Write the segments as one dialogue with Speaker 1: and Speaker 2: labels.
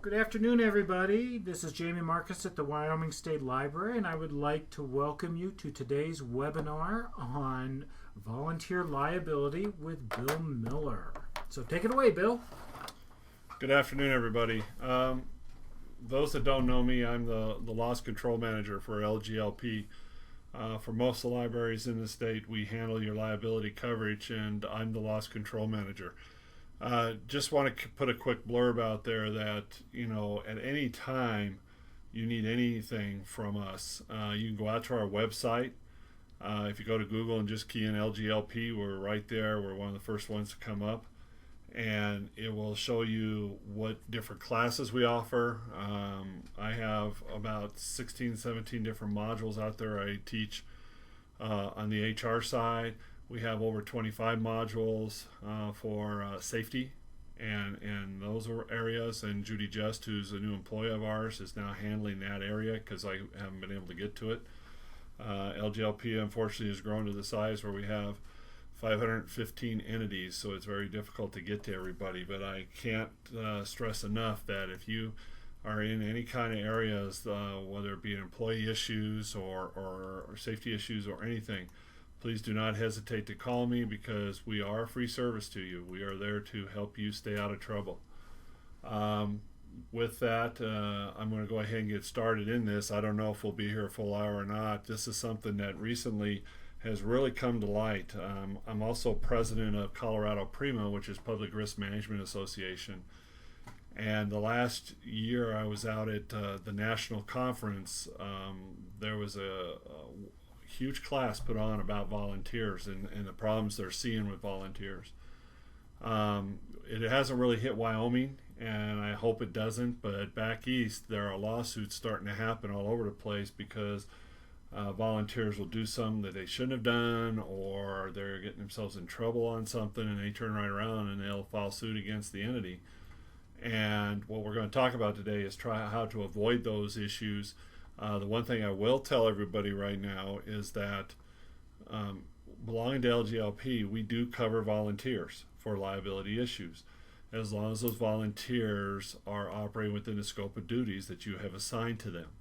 Speaker 1: Good afternoon, everybody. This is Jamie Marcus at the Wyoming State Library, and I would like to welcome you to today's webinar on volunteer liability with Bill Miller. So take it away, Bill.
Speaker 2: Good afternoon, everybody. Those that don't know me, I'm the loss control manager for LGLP. For most of the libraries in the state, we handle your liability coverage, and I'm the loss control manager. Just want to put a quick blurb out there that, at any time you need anything from us, you can go out to our website. If you go to Google and just key in LGLP, we're right there. We're one of the first ones to come up. And it will show you what different classes we offer. I have about 16, 17 different modules out there I teach on the HR side. We have over 25 modules for safety and those are areas. And Judy Just, who's a new employee of ours, is now handling that area because I haven't been able to get to it. LGLP, unfortunately, has grown to the size where we have 515 entities, so it's very difficult to get to everybody. But I can't stress enough that if you are in any kind of areas, whether it be employee issues or safety issues or anything, please do not hesitate to call me because we are a free service to you. We are there to help you stay out of trouble. With that, I'm going to go ahead and get started in this. I don't know if we'll be here a full hour or not. This is something that recently has really come to light. I'm also president of Colorado PRIMA, which is Public Risk Management Association. And the last year I was out at the national conference, there was a huge class put on about volunteers and the problems they're seeing with volunteers. It hasn't really hit Wyoming, and I hope it doesn't, but back east there are lawsuits starting to happen all over the place because volunteers will do something that they shouldn't have done, or they're getting themselves in trouble on something and they turn right around and they'll file suit against the entity. And what we're going to talk about today is how to avoid those issues. The one thing I will tell everybody right now is that belonging to LGLP, we do cover volunteers for liability issues, as long as those volunteers are operating within the scope of duties that you have assigned to them.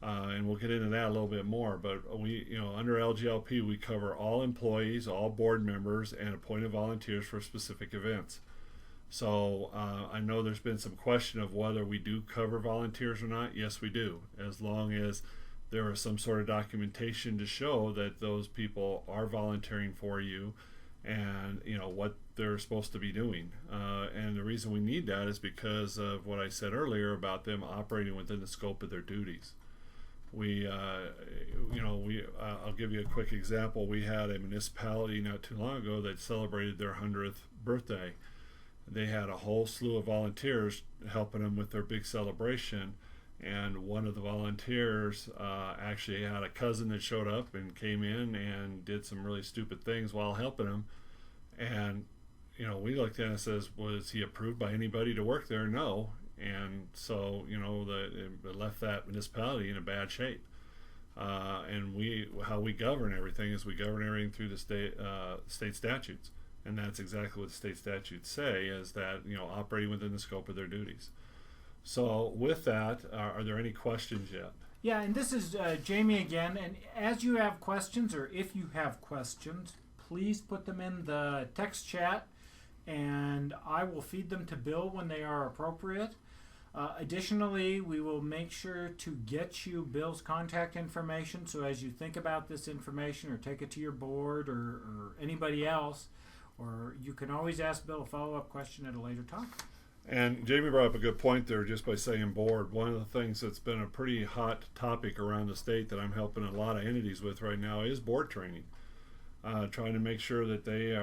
Speaker 2: And we'll get into that a little bit more, but we, under LGLP, we cover all employees, all board members, and appointed volunteers for specific events. So I know there's been some question of whether we do cover volunteers or not. Yes, we do, as long as there is some sort of documentation to show that those people are volunteering for you and what they're supposed to be doing. And the reason we need that is because of what I said earlier about them operating within the scope of their duties. I'll give you a quick example. We had a municipality not too long ago that celebrated their 100th birthday. They had a whole slew of volunteers helping them with their big celebration, and one of the volunteers actually had a cousin that showed up and came in and did some really stupid things while helping them. And we looked at it and says, was he approved by anybody to work there? No. And so it left that municipality in a bad shape. And how we govern everything is we govern everything through the state statutes. And that's exactly what the state statutes say, is that, operating within the scope of their duties. So with that, are there any questions yet?
Speaker 1: Yeah, and this is Jamie again. And as you have questions, or if you have questions, please put them in the text chat, and I will feed them to Bill when they are appropriate. Additionally, we will make sure to get you Bill's contact information, so as you think about this information or take it to your board or anybody else, or you can always ask Bill a follow-up question at a later time.
Speaker 2: And Jamie brought up a good point there just by saying board. One of the things that's been a pretty hot topic around the state that I'm helping a lot of entities with right now is board training. Trying to make sure that they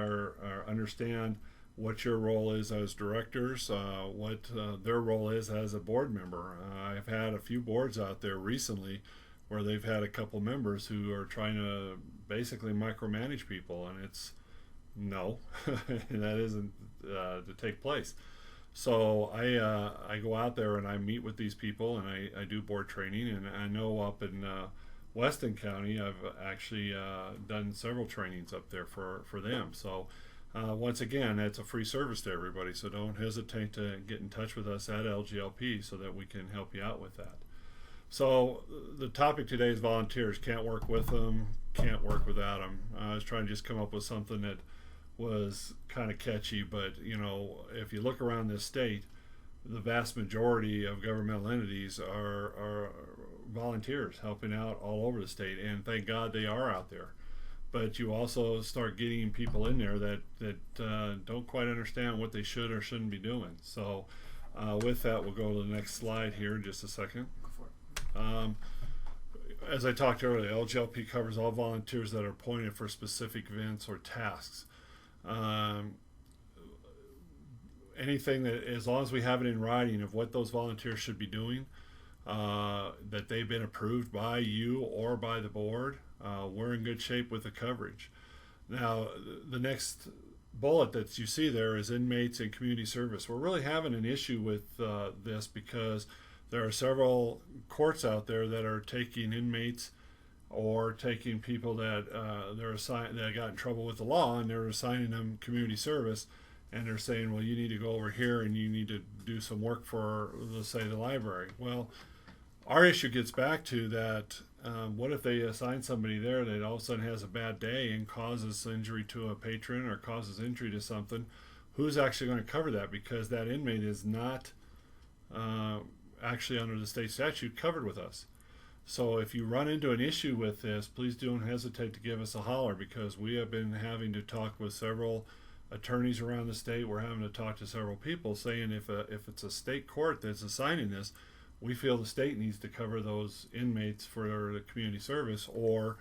Speaker 2: understand what your role is as directors, what their role is as a board member. I've had a few boards out there recently where they've had a couple members who are trying to basically micromanage people, and it's no, that isn't to take place. So I go out there and I meet with these people and I do board training, and I know up in Weston County I've actually done several trainings up there for them. So Once again, that's a free service to everybody, so don't hesitate to get in touch with us at LGLP so that we can help you out with that. So the topic today is volunteers. Can't work with them, can't work without them. I was trying to just come up with something that was kind of catchy, but if you look around this state, the vast majority of governmental entities are volunteers helping out all over the state, and thank God they are out there. But you also start getting people in there that don't quite understand what they should or shouldn't be doing. So with that, we'll go to the next slide here in just a second.
Speaker 1: Go for it.
Speaker 2: As I talked earlier, LGLP covers all volunteers that are appointed for specific events or tasks. Anything that, as long as we have it in writing of what those volunteers should be doing, that they've been approved by you or by the board, we're in good shape with the coverage. Now, the next bullet that you see there is inmates and community service. We're really having an issue with this because there are several courts out there that are taking inmates or taking people that they're assigned that got in trouble with the law, and they're assigning them community service, and they're saying, well, you need to go over here and you need to do some work for, let's say, the library. Well, our issue gets back to that. What if they assign somebody there that all of a sudden has a bad day and causes injury to a patron or causes injury to something? Who's actually going to cover that? Because that inmate is not actually under the state statute covered with us. So if you run into an issue with this, please don't hesitate to give us a holler, because we have been having to talk with several attorneys around the state. We're having to talk to several people saying if it's a state court that's assigning this, we feel the state needs to cover those inmates for the community service, or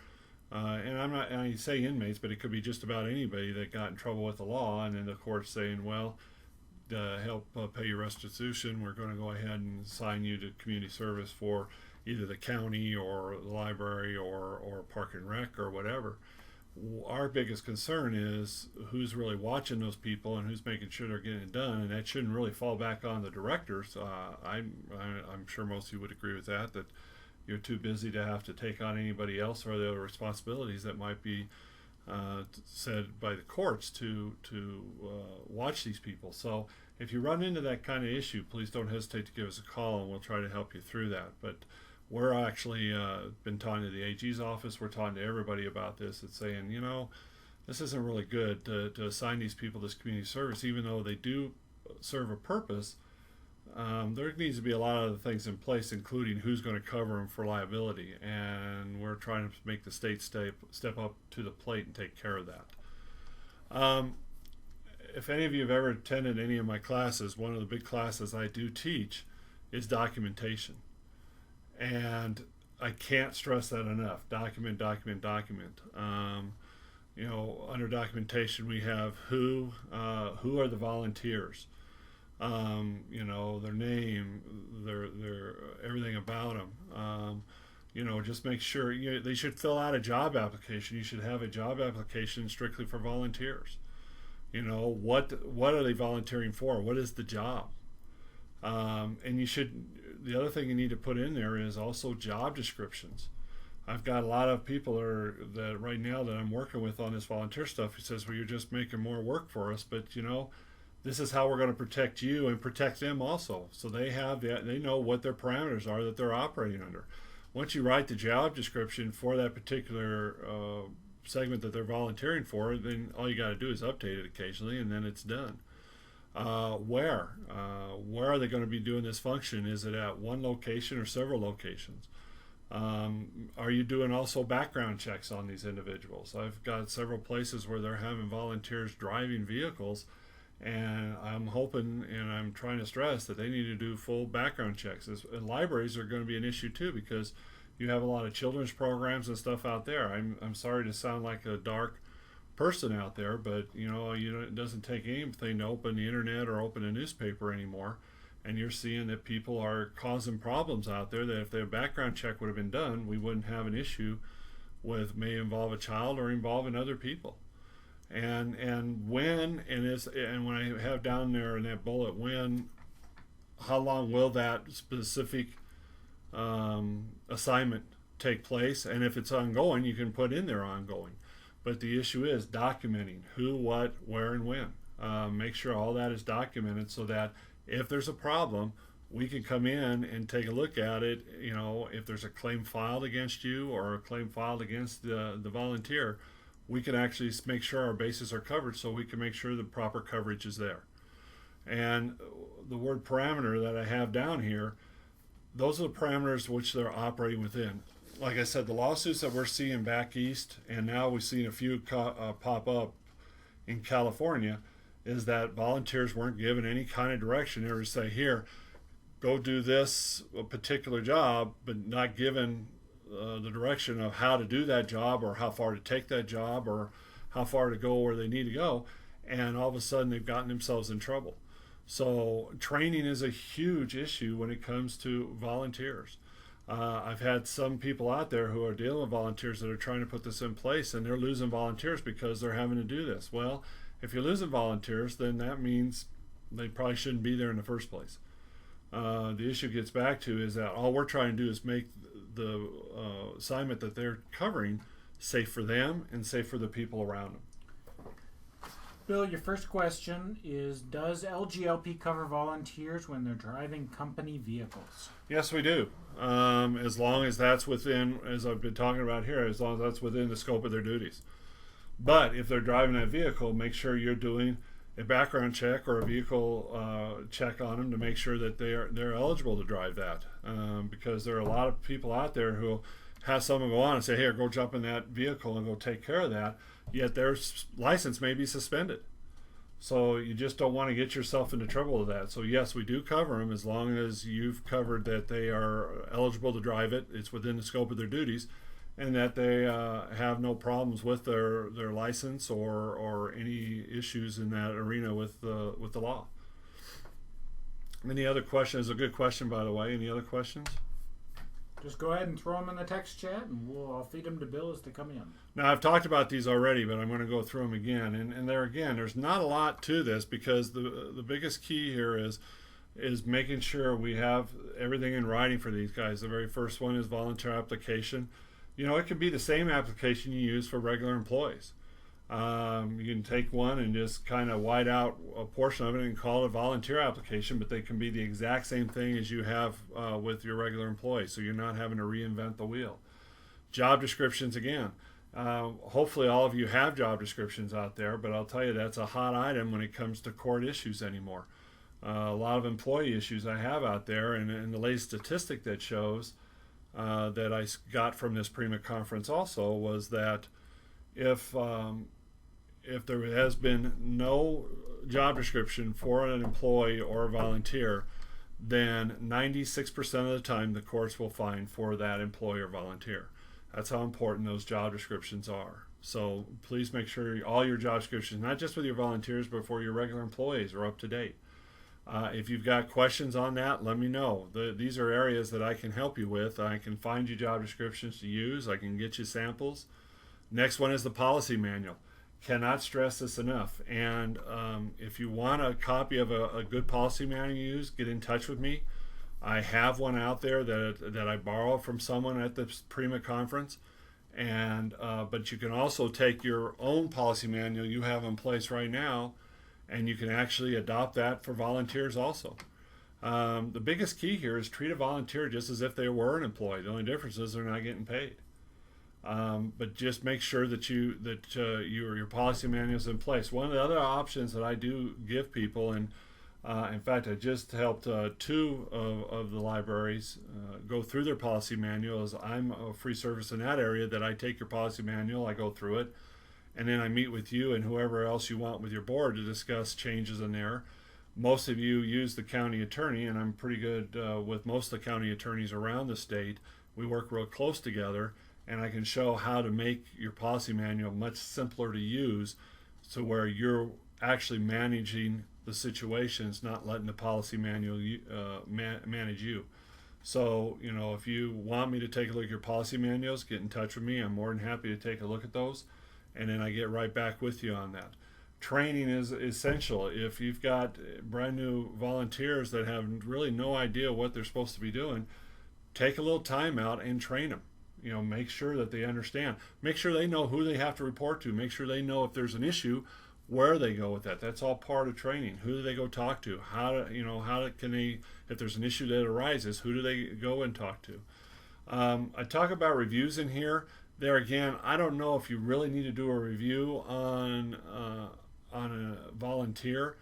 Speaker 2: and I say inmates, but it could be just about anybody that got in trouble with the law, and then the court's saying, well, to help pay your restitution, we're going to go ahead and assign you to community service for either the county or the library or park and rec or whatever. Our biggest concern is who's really watching those people and who's making sure they're getting it done, and that shouldn't really fall back on the directors. I'm sure most of you would agree with that you're too busy to have to take on anybody else or the other responsibilities that might be said by the courts to watch these people. So if you run into that kind of issue, please don't hesitate to give us a call, and we'll try to help you through that. But we're actually been talking to the AG's office. We're talking to everybody about this. It's saying, this isn't really good to assign these people this community service, even though they do serve a purpose. There needs to be a lot of the things in place, including who's going to cover them for liability. And we're trying to make the state step up to the plate and take care of that. If any of you have ever attended any of my classes, one of the big classes I do teach is documentation. And I can't stress that enough. Document. Under documentation we have who are the volunteers, their name, their everything about them. Just make sure they should fill out a job application. You should have a job application strictly for volunteers. What are they volunteering for? What is the job? And the other thing you need to put in there is also job descriptions. I've got a lot of people that right now that I'm working with on this volunteer stuff who says, well, you're just making more work for us, but this is how we're going to protect you and protect them also. So they know what their parameters are that they're operating under. Once you write the job description for that particular segment that they're volunteering for, then all you got to do is update it occasionally, and then it's done. Where are they going to be doing this function? Is it at one location or several locations? Are you doing also background checks on these individuals? I've got several places where they're having volunteers driving vehicles, and I'm hoping and I'm trying to stress that they need to do full background checks. And libraries are going to be an issue too, because you have a lot of children's programs and stuff out there. I'm sorry to sound like a dark person out there, but it doesn't take anything to open the internet or open a newspaper anymore, and you're seeing that people are causing problems out there that if their background check would have been done, we wouldn't have an issue with may involve a child or involving other people. And when I have down there in that bullet, how long will that specific assignment take place? And if it's ongoing, you can put in there ongoing. But the issue is documenting who, what, where, and when. Make sure all that is documented so that if there's a problem, we can come in and take a look at it. You know, if there's a claim filed against you or a claim filed against the volunteer, we can actually make sure our bases are covered so we can make sure the proper coverage is there. And the word parameter that I have down here, those are the parameters which they're operating within. Like I said, the lawsuits that we're seeing back east, and now we've seen a few pop up in California, is that volunteers weren't given any kind of direction. They were to say, here, go do this particular job, but not given the direction of how to do that job or how far to take that job or how far to go where they need to go. And all of a sudden they've gotten themselves in trouble. So training is a huge issue when it comes to volunteers. I've had some people out there who are dealing with volunteers that are trying to put this in place, and they're losing volunteers because they're having to do this. Well, if you're losing volunteers, then that means they probably shouldn't be there in the first place. The issue gets back to is that all we're trying to do is make the assignment that they're covering safe for them and safe for the people around them.
Speaker 1: Bill, your first question is, does LGLP cover volunteers when they're driving company vehicles?
Speaker 2: Yes, we do. As long as that's within, as I've been talking about here, as long as that's within the scope of their duties. But if they're driving that vehicle, make sure you're doing a background check or a vehicle check on them to make sure that they're eligible to drive that. Because there are a lot of people out there who have someone go on and say, here, go jump in that vehicle and go take care of that, yet their license may be suspended. So you just don't want to get yourself into trouble with that. So yes, we do cover them as long as you've covered that they are eligible to drive it, it's within the scope of their duties, and that they have no problems with their license or any issues in that arena with the law. Any other questions? A good question, by the way. Any other questions?
Speaker 1: Just go ahead and throw them in the text chat, and I'll feed them to Bill as they come in.
Speaker 2: Now, I've talked about these already, but I'm going to go through them again. And there again, there's not a lot to this because the biggest key here is making sure we have everything in writing for these guys. The very first one is volunteer application. You know, it could be the same application you use for regular employees. You can take one and just kind of white out a portion of it and call it a volunteer application, but they can be the exact same thing as you have with your regular employees, so you're not having to reinvent the wheel. Job descriptions again. Hopefully all of you have job descriptions out there, but I'll tell you that's a hot item when it comes to court issues anymore. A lot of employee issues I have out there, and the latest statistic that shows that I got from this PREMA conference also was that if there has been no job description for an employee or a volunteer, then 96% of the time the courts will find for that employee or volunteer. That's how important those job descriptions are. So please make sure all your job descriptions, not just with your volunteers, but for your regular employees, are up to date. If you've got questions on that, let me know. These are areas that I can help you with. I can find you job descriptions to use. I can get you samples. Next one is the policy manual. Cannot stress this enough. And if you want a copy of a good policy manual to use, get in touch with me. I have one out there that I borrowed from someone at the PREMA conference. And but you can also take your own policy manual you have in place right now, and you can actually adopt that for volunteers also. The biggest key here is treat a volunteer just as if they were an employee. The only difference is they're not getting paid. But just make sure that your policy manual is in place. One of the other options that I do give people, and in fact I just helped two of the libraries go through their policy manual, as I'm a free service in that area, that I take your policy manual, I go through it, and then I meet with you and whoever else you want with your board to discuss changes in there. Most of you use the county attorney, and I'm pretty good with most of the county attorneys around the state. We work real close together, and I can show how to make your policy manual much simpler to use, so where you're actually managing the situations, not letting the policy manual manage you. So, you know, if you want me to take a look at your policy manuals, get in touch with me. I'm more than happy to take a look at those, and then I get right back with you on that. Training is essential. If you've got brand new volunteers that have really no idea what they're supposed to be doing, take a little time out and train them. Make sure that they understand. Make sure they know who they have to report to. Make sure they know if there's an issue, where they go with that. That's all part of training. Who do they go talk to? Can they, if there's an issue that arises, who do they go and talk to? I talk about reviews in here. There again, I don't know if you really need to do a review on a volunteer,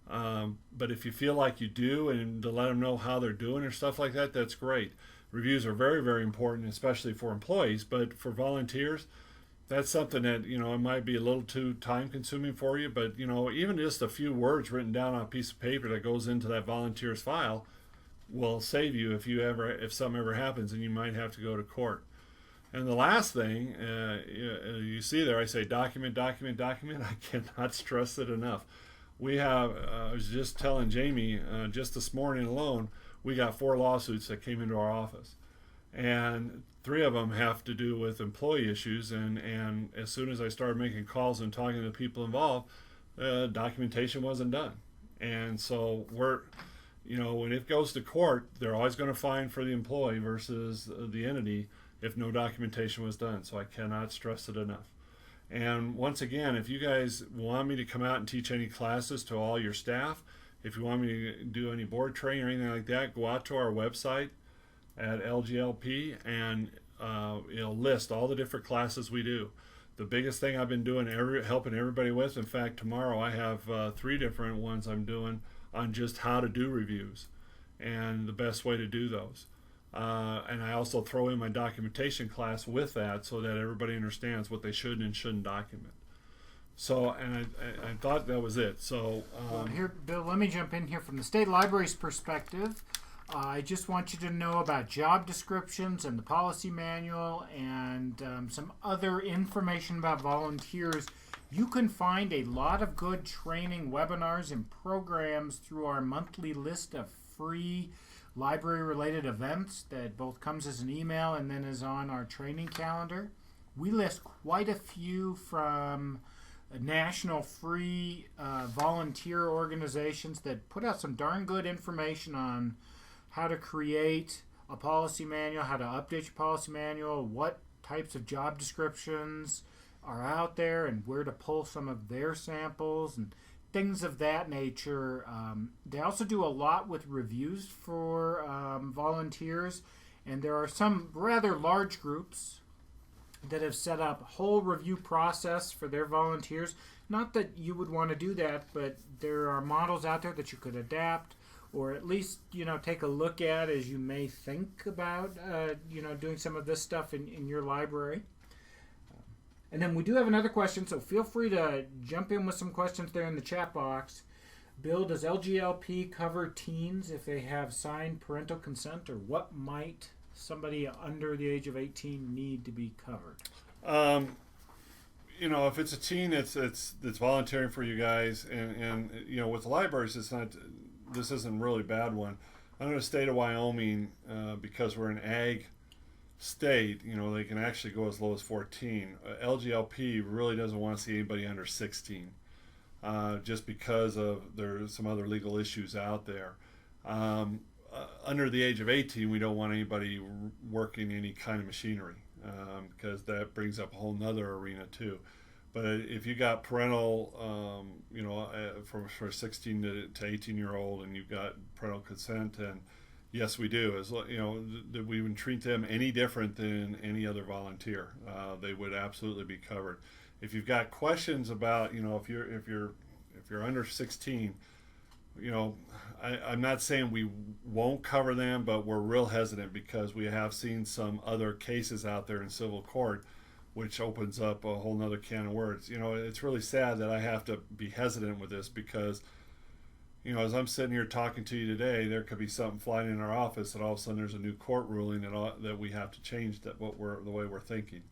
Speaker 2: but if you feel like you do, and to let them know how they're doing or stuff like that, that's great. Reviews are very, very important, especially for employees, but for volunteers, that's something that, it might be a little too time consuming for you, but, even just a few words written down on a piece of paper that goes into that volunteer's file will save you if something ever happens and you might have to go to court. And the last thing, you see there, I say document, document, document. I cannot stress it enough. I was just telling Jamie, just this morning alone, we got 4 lawsuits that came into our office. And 3 of them have to do with employee issues. And as soon as I started making calls and talking to the people involved, documentation wasn't done. And so when it goes to court, they're always going to fine for the employee versus the entity if no documentation was done. So I cannot stress it enough. And once again, if you guys want me to come out and teach any classes to all your staff, if you want me to do any board training or anything like that, go out to our website at LGLP and it'll list all the different classes we do. The biggest thing I've been doing, helping everybody with, in fact, tomorrow I have 3 different ones I'm doing on just how to do reviews and the best way to do those. And I also throw in my documentation class with that so that everybody understands what they should and shouldn't document. So, and I thought that was it. So,
Speaker 1: here, Bill, let me jump in here from the state library's perspective. I just want you to know about job descriptions and the policy manual and some other information about volunteers. You can find a lot of good training webinars and programs through our monthly list of free library-related events that both comes as an email and then is on our training calendar. We list quite a few from national free volunteer organizations that put out some darn good information on how to create a policy manual, how to update your policy manual, what types of job descriptions are out there, and where to pull some of their samples and things of that nature. They also do a lot with reviews for volunteers, and there are some rather large groups that have set up a whole review process for their volunteers. Not that you would want to do that, but there are models out there that you could adapt or at least, take a look at as you may think about, doing some of this stuff in your library. And then we do have another question, so feel free to jump in with some questions there in the chat box. Bill, does LGLP cover teens if they have signed parental consent, or what might somebody under the age of 18 need to be covered?
Speaker 2: If it's a teen that's volunteering for you guys, and with the libraries, this isn't a really bad one. Under the state of Wyoming, because we're an ag state, they can actually go as low as 14. LGLP really doesn't want to see anybody under 16, just because there's some other legal issues out there. Under the age of 18, we don't want anybody working any kind of machinery, because that brings up a whole nother arena too. But if you got parental, for 16 to 18-year-old, and you've got parental consent, and yes, we do. That we would treat them any different than any other volunteer. They would absolutely be covered. If you've got questions about, if you're under 16, I'm not saying we won't cover them, but we're real hesitant because we have seen some other cases out there in civil court, which opens up a whole nother can of worms. It's really sad that I have to be hesitant with this because, as I'm sitting here talking to you today, there could be something flying in our office, and all of a sudden there's a new court ruling that we have to change the way we're thinking.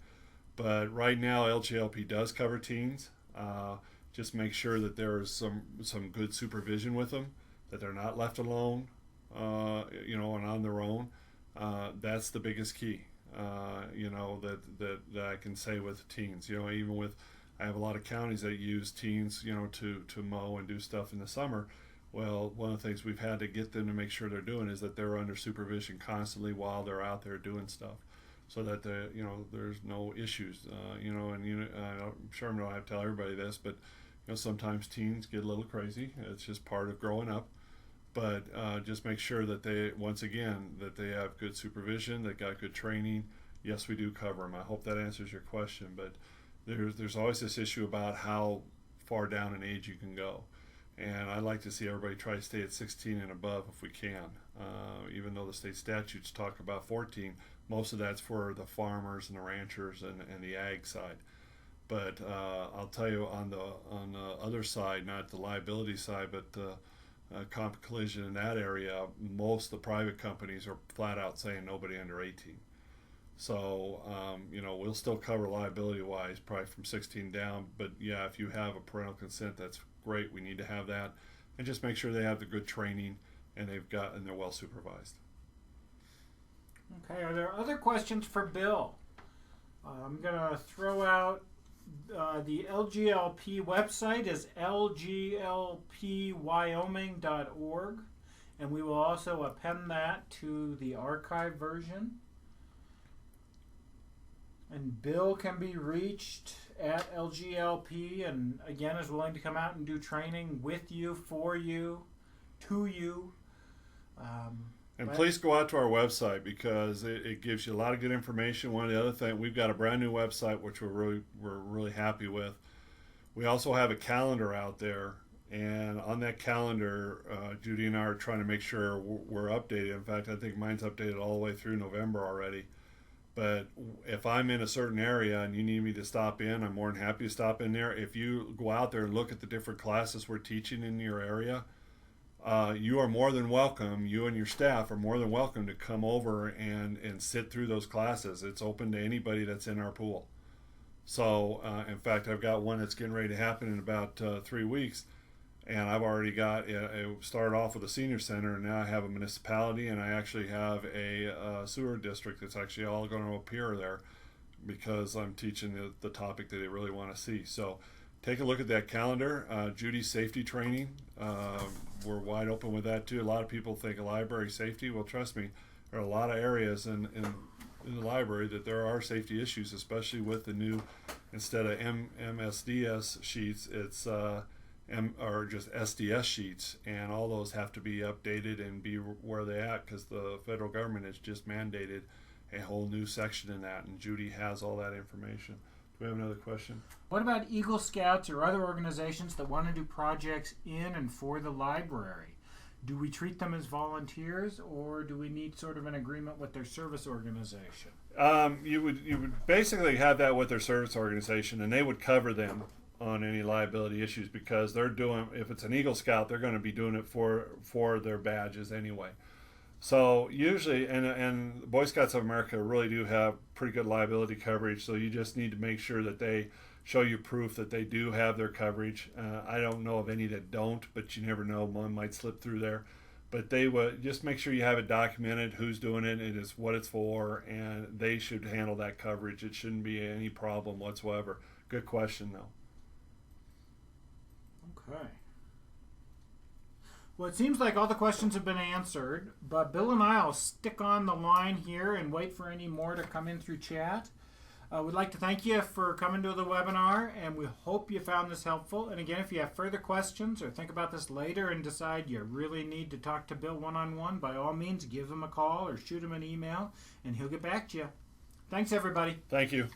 Speaker 2: But right now, LGLP does cover teens. Just make sure that there is some good supervision with them, that they're not left alone, and on their own. That's the biggest key. That I can say with teens. Even with, I have a lot of counties that use teens, to mow and do stuff in the summer. Well, one of the things we've had to get them to make sure they're doing is that they're under supervision constantly while they're out there doing stuff. so that there's no issues. I'm sure I don't have to tell everybody this, but sometimes teens get a little crazy. It's just part of growing up. But just make sure that they have good supervision, they got good training. Yes, we do cover them. I hope that answers your question. But there's always this issue about how far down in age you can go. And I like to see everybody try to stay at 16 and above if we can. Even though the state statutes talk about 14, most of that's for the farmers and the ranchers and the ag side. But I'll tell you, on the other side, not the liability side, but the comp collision in that area, most of the private companies are flat out saying nobody under 18. So, we'll still cover liability-wise, probably from 16 down. But yeah, if you have a parental consent, that's great. We need to have that, and just make sure they have the good training and they're well supervised.
Speaker 1: Okay. Are there other questions for Bill? I'm gonna throw out the LGLP website is lglpwyoming.org, and we will also append that to the archive version. And Bill can be reached at LGLP, and again is willing to come out and do training with you, for you, to you.
Speaker 2: And please go out to our website, because it gives you a lot of good information. One of the other things, we've got a brand new website which we're really happy with. We also have a calendar out there, and on that calendar, Judy and I are trying to make sure we're updated. In fact, I think mine's updated all the way through November already. But if I'm in a certain area and you need me to stop in, I'm more than happy to stop in there. If you go out there and look at the different classes we're teaching in your area, you are more than welcome, you and your staff are more than welcome to come over and sit through those classes. It's open to anybody that's in our pool. So, in fact, I've got one that's getting ready to happen in about 3 weeks. And I've already got, it started off with a senior center, and now I have a municipality, and I actually have a sewer district that's actually all going to appear there, because I'm teaching the topic that they really want to see. So take a look at that calendar. Judy's safety training, we're wide open with that too. A lot of people think library safety. Well, trust me, there are a lot of areas in the library that there are safety issues, especially with the new, instead of MSDS sheets, it's or just SDS sheets, and all those have to be updated and be where they at, because the federal government has just mandated a whole new section in that, and Judy has all that information. Do we have another question?
Speaker 1: What about Eagle Scouts or other organizations that want to do projects in and for the library? Do we treat them as volunteers, or do we need sort of an agreement with their service organization?
Speaker 2: You would basically have that with their service organization, and they would cover them on any liability issues, because they're doing, if it's an Eagle Scout, they're going to be doing it for their badges anyway. So usually, and Boy Scouts of America really do have pretty good liability coverage, so you just need to make sure that they show you proof that they do have their coverage. I don't know of any that don't, but you never know, one might slip through there. But they would just make sure you have it documented, who's doing it, it is what it's for, and they should handle that coverage. It shouldn't be any problem whatsoever. Good question, though.
Speaker 1: Okay. Well, it seems like all the questions have been answered, but Bill and I will stick on the line here and wait for any more to come in through chat. We'd like to thank you for coming to the webinar, and we hope you found this helpful. And again, if you have further questions or think about this later and decide you really need to talk to Bill one-on-one, by all means, give him a call or shoot him an email, and he'll get back to you. Thanks, everybody.
Speaker 2: Thank you.